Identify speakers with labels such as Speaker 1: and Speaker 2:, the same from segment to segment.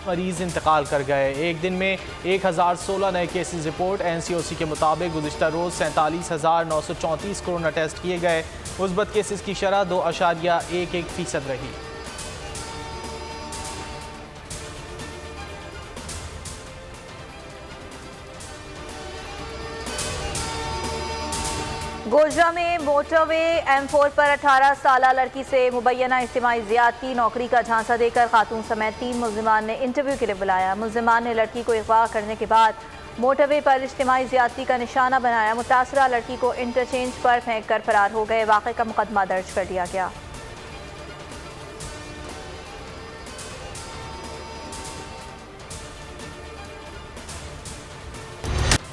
Speaker 1: मरीज इंतकाल कर गए। एक दिन में 1016 नए केसेस रिपोर्ट। NCOC के मुताबिक गुज़िश्ता रोज़ 47,934 कोरोना टेस्ट किए गए। मुस्बत केसेस की शरह 2.11% रही।
Speaker 2: गोजरा में मोटरवे M4 पर 18 साला लड़की से मुबैना इज्तिमाई ज़्यादती, नौकरी का झांसा देकर खातून समेत 3 मुल्ज़िमान ने इंटरव्यू के लिए बुलाया। मुल्ज़िमान ने लड़की को अगवा करने के बाद मोटरवे पर इज्तिमाई ज़्यादती का निशाना बनाया। मुतासरा लड़की को इंटरचेंज पर फेंक कर फरार हो गए। वाक़े का मुकदमा दर्ज कर दिया गया।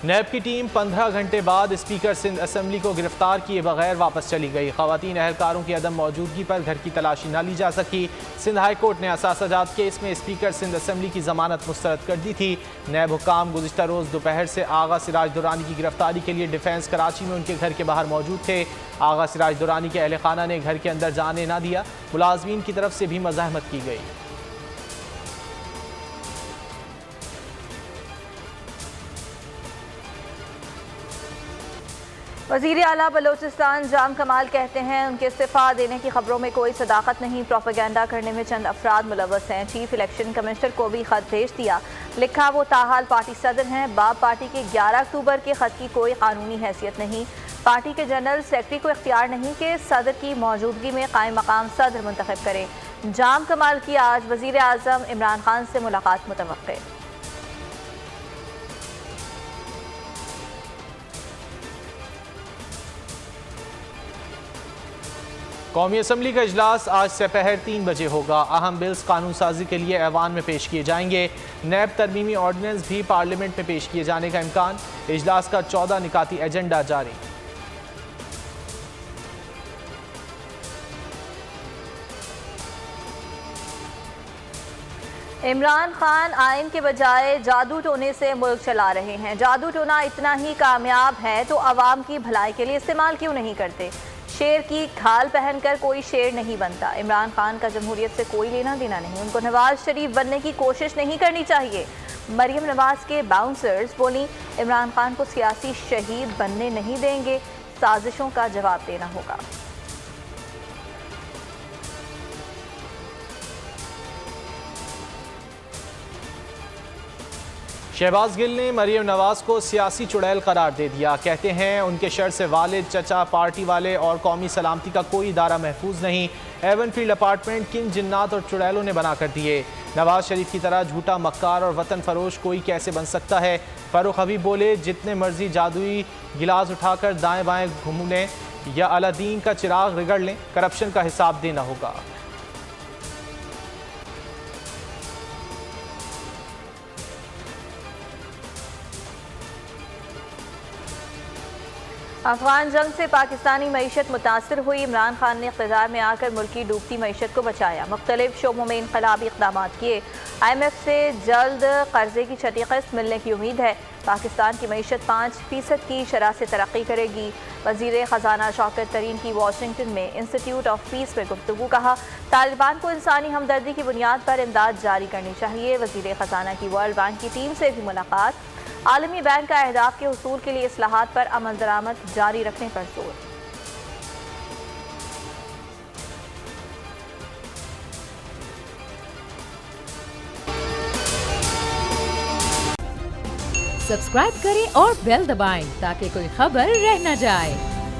Speaker 1: नैब की टीम 15 घंटे बाद स्पीकर सिंध असम्बली को गिरफ्तार किए बगैर वापस चली गई। ख़वातीन अहलकारों की अदम मौजूदगी पर घर की तलाशी न ली जा सकी। सिंध हाई कोर्ट ने असासाजात केस में स्पीकर सिंध असम्बली की जमानत मुस्तरद कर दी थी। नैब हुक्काम गुज़िश्ता रोज़ दोपहर से आगा सिराज दुरानी की गिरफ्तारी के लिए डिफेंस कराची में उनके घर के बाहर मौजूद थे। आगा सिराज दुरानी के अहल खाना ने घर के अंदर जाने न दिया। मुलाजमीन की तरफ से भी मज़ाहमत की गई।
Speaker 2: वज़ीर आला बलोचिस्तान जाम कमाल कहते हैं उनके इस्तीफ़ा देने की खबरों में कोई सदाकत नहीं, प्रोपेगेंडा करने में चंद अफराद मुलव्वस हैं। चीफ इलेक्शन कमिश्नर को भी खत भेज दिया, लिखा वो ताहाल पार्टी सदर हैं। बाप पार्टी के 11 अक्टूबर के खत की कोई कानूनी हैसियत नहीं। पार्टी के जनरल सेक्रेटरी को इख्तियार नहीं कि सदर की मौजूदगी में कायम मकाम सदर मुंतखब करे। जाम कमाल की आज वज़ीर आज़म इमरान खान से मुलाकात मुतवक्के।
Speaker 1: कौमी असम्बली का इजलास आज दोपहर 3 बजे होगा। अहम बिल्स कानून साजी के लिए ऐवान में पेश किए जाएंगे। नैब तरमीमी ऑर्डिनेंस भी पार्लियामेंट में पेश किए जाने का इम्कान। इजलास का 14 निकाती एजेंडा जारी।
Speaker 2: इमरान खान आइन के बजाय जादू टोने से मुल्क चला रहे हैं। जादू टोना इतना ही कामयाब है तो आवाम की भलाई के लिए इस्तेमाल क्यों नहीं करते? शेर की खाल पहनकर कोई शेर नहीं बनता। इमरान खान का जमहूरियत से कोई लेना देना नहीं। उनको नवाज शरीफ बनने की कोशिश नहीं करनी चाहिए। मरियम नवाज के बाउंसर्स बोली, इमरान खान को सियासी शहीद बनने नहीं देंगे, साजिशों का जवाब देना होगा।
Speaker 1: शहबाज गिल ने मरियम नवाज को सियासी चुड़ैल करार दे दिया। कहते हैं उनके शर से वालिद, चचा, पार्टी वाले और कौमी सलामती का कोई इदारा महफूज नहीं। एवनफील्ड अपार्टमेंट किन जिन्नात और चुड़ैलों ने बना कर दिए। नवाज शरीफ की तरह झूठा मक्कार और वतन फरोश कोई कैसे बन सकता है? फारूक हबीब बोले, जितने मर्जी जादुई गिलास उठाकर दाएं बाएं घूम लें या अलादीन का चिराग रगड़ लें, करप्शन का हिसाब देना होगा।
Speaker 2: अफगान जंग से पाकिस्तानी मईशत मुतासर हुई। इमरान खान ने इक़्तिदार में आकर मुल्क की डूबती मईशत को बचाया। मुख्तलिफ शोबों में इनकलाबी इक़दाम किए। IMF से जल्द कर्जे की छठी किस्त मिलने की उम्मीद है। पाकिस्तान की मईशत 5% की शरह से तरक्की करेगी। वज़ीर ख़जाना शौकत तरीन की वाशिंगटन में इंस्टीट्यूट ऑफ पीस में गुफ्तगू। कहा, तालिबान को इंसानी हमदर्दी की बुनियाद पर इमदाद जारी करनी चाहिए। वज़ीर ख़जाना की वर्ल्ड बैंक की टीम से भी मुलाकात। आलमी बैंक का अहदाफ के हुसूल के लिए इस्लाहात पर अमल दरामद जारी रखने पर जोर।
Speaker 3: सब्सक्राइब करें और बेल दबाएं ताकि कोई खबर रह न जाए।